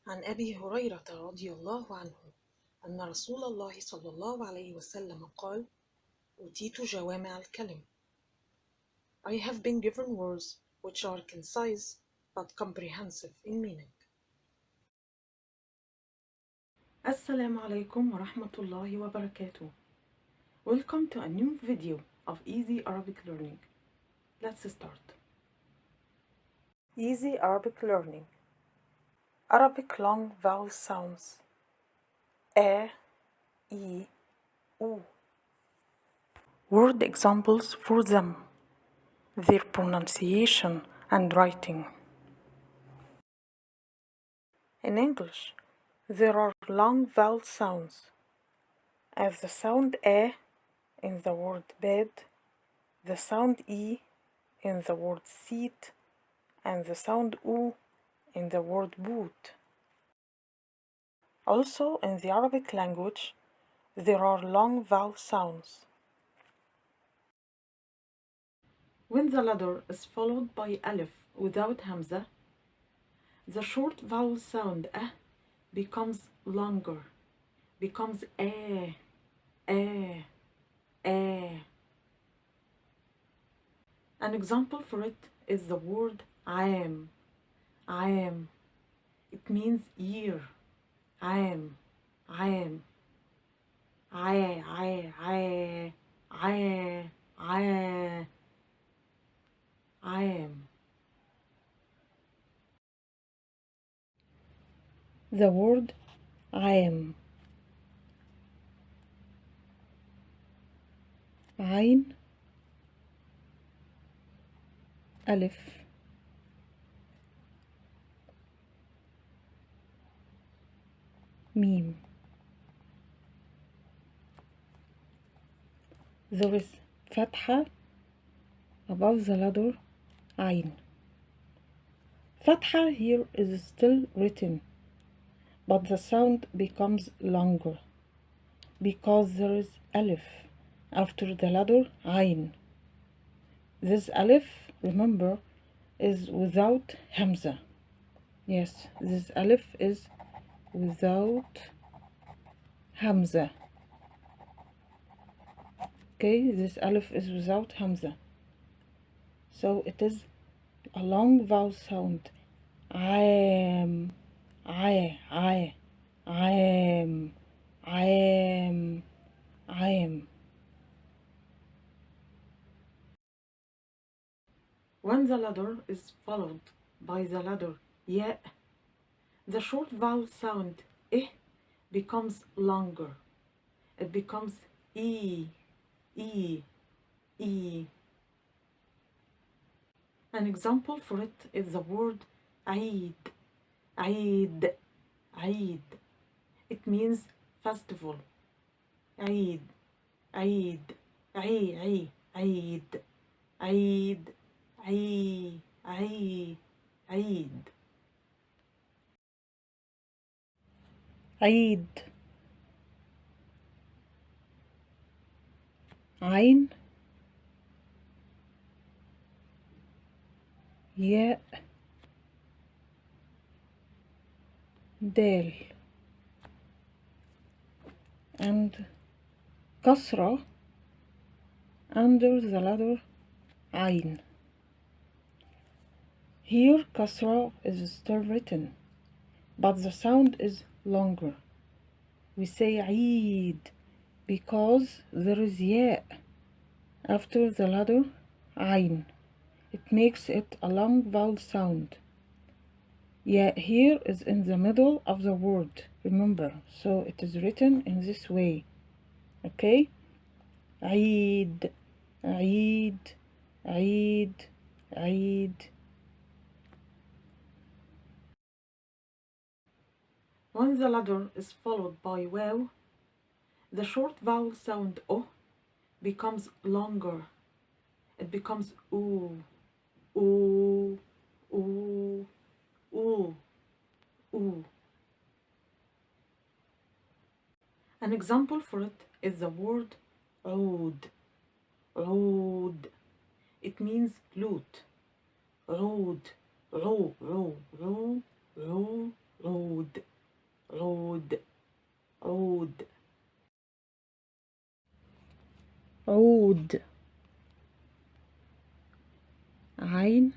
عن أبي هريرة رضي الله عنه أن رسول الله صلى الله عليه وسلم قال: أوتيت جوامع الكلم. I have been given words which are concise but comprehensive in meaning. Assalamu alaikum wa rahmatullahi wa barakatuh. Welcome to a new video of Easy Arabic Learning. Let's start. Easy Arabic Learning. Arabic long vowel sounds: a, e, u. Word examples for them, their pronunciation and writing. In English, there are long vowel sounds, as the sound a in the word bed, the sound e in the word seat, and the sound u in the word boot. Also, in the Arabic language, there are long vowel sounds. When the letter is followed by alif without hamza, the short vowel sound becomes longer, becomes a, a, a. An example for it is the word عام. عام. It means year. عام. عام. عا عا عا عا عا عام. The word عام. عين ألف ميم. There is فتحة above the letter عين. فتحة here is still written, but the sound becomes longer because there is alif after the letter عين. This alif, remember, is without hamza. Yes, this alif is without hamza. Okay, this alif is without hamza. So it is a long vowel sound. عام عام عام عام عام. When the letter is followed by the letter ya, the short vowel sound becomes longer. It becomes e, e, e. An example for it is the word Eid. Eid. Eid. It means festival. Eid. Eid. Eid. Eid. Eid. Eid. Eid. Eid. عيد. عين ياء دال and كسرة under the letter عين. Here كسرة is still written, but the sound is longer. We say عيد because there is ياء after the letter عين. It makes it a long vowel sound. Yeah, here is in the middle of the word, remember, so it is written in this way. Okay? عيد عيد عيد عيد. When the letter is followed by waw, the short vowel sound o becomes longer. It becomes oo, oo, oo, oo, oo. An example for it is the word عود. عود. It means lute. عود. عو عو عو عو عود. عود. عين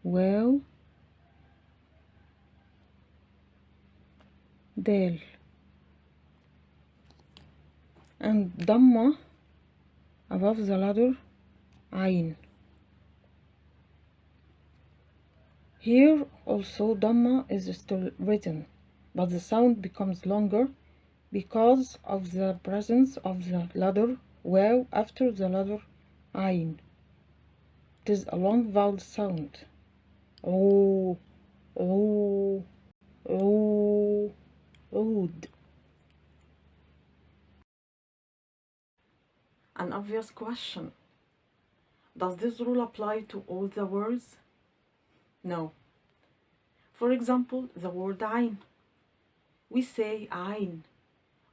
واو دال. And ضمة above the letter عين. Here also Dhamma is still written, but the sound becomes longer because of the presence of the letter Waw after the letter Ain. It is a long vowel sound. Oh, oh, oh, ood. An obvious question. Does this rule apply to all the words? No. For example, the word Ain. We say Ain.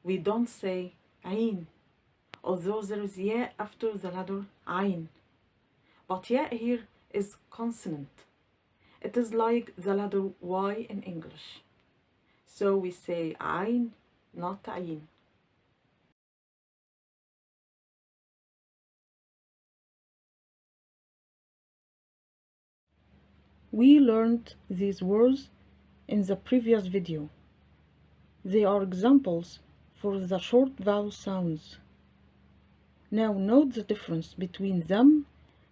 We don't say Ain, although there is ya after the letter Ain. But ya here is consonant. It is like the letter Y in English. So we say Ain, not Ain. We learned these words in the previous video. They are examples for the short vowel sounds. Now note the difference between them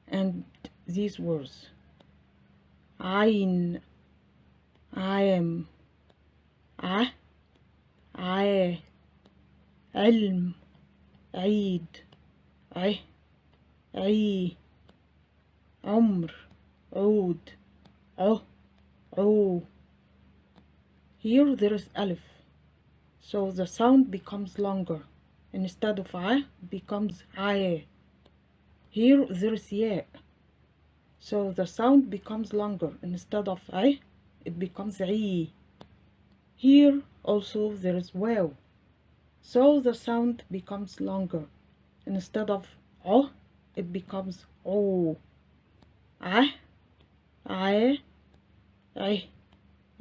and these words. Ain, عام, ع, عا, علم, عيد, ع, عي, عمر, عود, ع, عو. Here there is alif, so the sound becomes longer. Instead of a, becomes a. Here there is ya, so the sound becomes longer. Instead of a, it becomes I. Here also there is waw, so the sound becomes longer. Instead of o, it becomes o. A, I, I,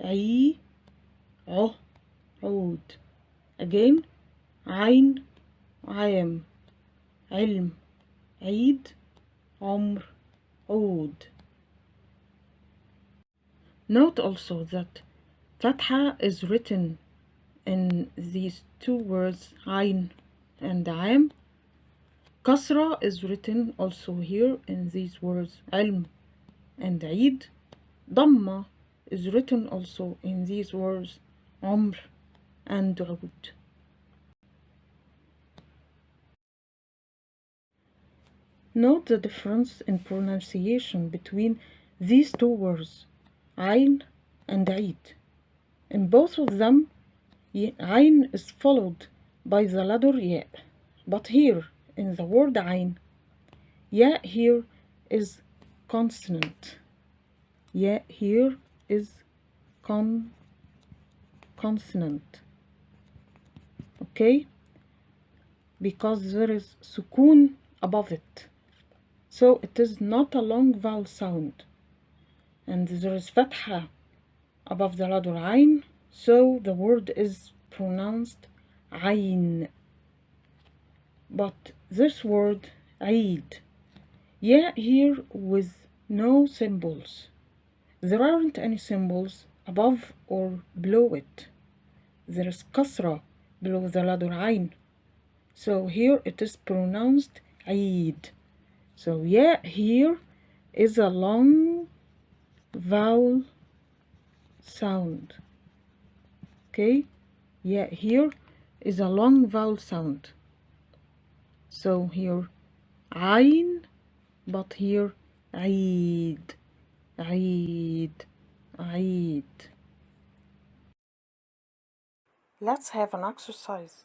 I, o, عود. Again, عين, عام, علم, عيد, عمر, عود. Note also that Fatha is written in these two words, عين and عام. Kasra is written also here in these words, علم and عيد. Dhamma is written also in these words, عمر and عود. Note the difference in pronunciation between these two words, عين and عيد. In both of them, عين is followed by the letter ya. But here, in the word عين, ya here is consonant. Ya here is consonant. Okay? Because there is sukun above it. So it is not a long vowel sound. And there is fatha above the letter عين, so the word is pronounced عين. But this word عيد, yeah, here with no symbols. There aren't any symbols above or below it. There is kasra below the letter عين. So here it is pronounced عيد. So yeah, here is a long vowel sound. Okay, yeah, here is a long vowel sound. So here عين, but here عيد, عيد, عيد. Let's have an exercise.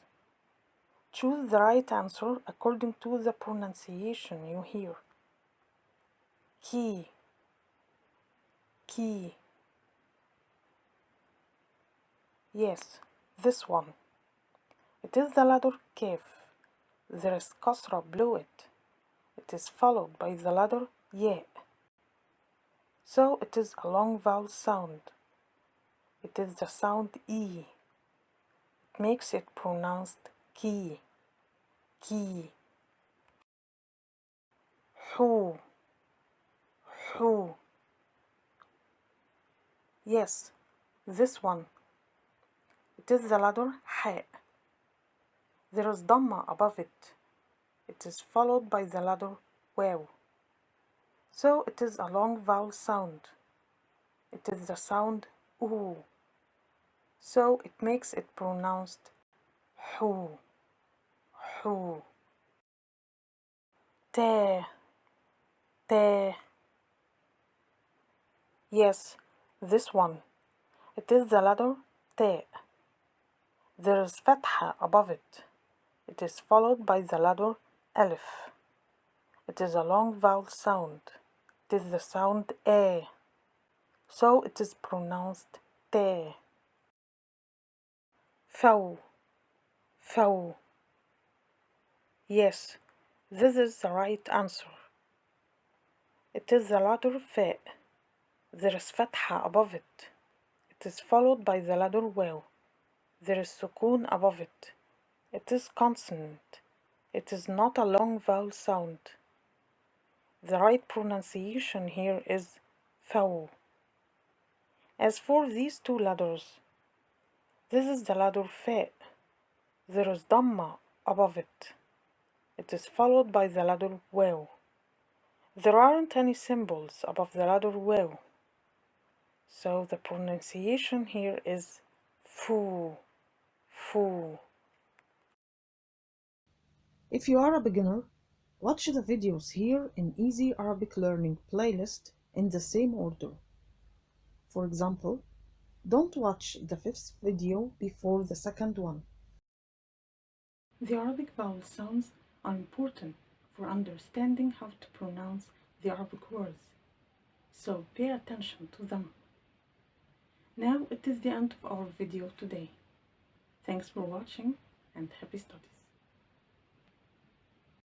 Choose the right answer according to the pronunciation you hear. Key, key. Yes, this one. It is the letter kef. There is kasra below it. It is followed by the letter ya. So it is a long vowel sound. It is the sound E. It makes it pronounced key. key, حو, حو. Yes, this one. It is the letter حاء. There is dhamma above it. It is followed by the letter واو. So it is a long vowel sound. It is the sound oo. So it makes it pronounced حو, حو. تا, تا. Yes, this one. It is the letter تاء. There is fatha above it. It is followed by the letter ألف. It is a long vowel sound. It is the sound A. So it is pronounced تا. فو, فو. Yes, this is the right answer. It is the letter فاء. There is fatha above it. It is followed by the letter واو. There is sukun above it. It is consonant. It is not a long vowel sound. The right pronunciation here is فو. As for these two letters, this is the letter فاء. There is dhamma above it. It is followed by the letter واو. There aren't any symbols above the letter واو. So the pronunciation here is فو, فو. If you are a beginner, watch the videos here in Easy Arabic Learning playlist in the same order. For example, don't watch the fifth video before the second one. The Arabic vowel sounds are important for understanding how to pronounce the Arabic words, so pay attention to them. Now it is the end of our video today. Thanks for watching and happy studies.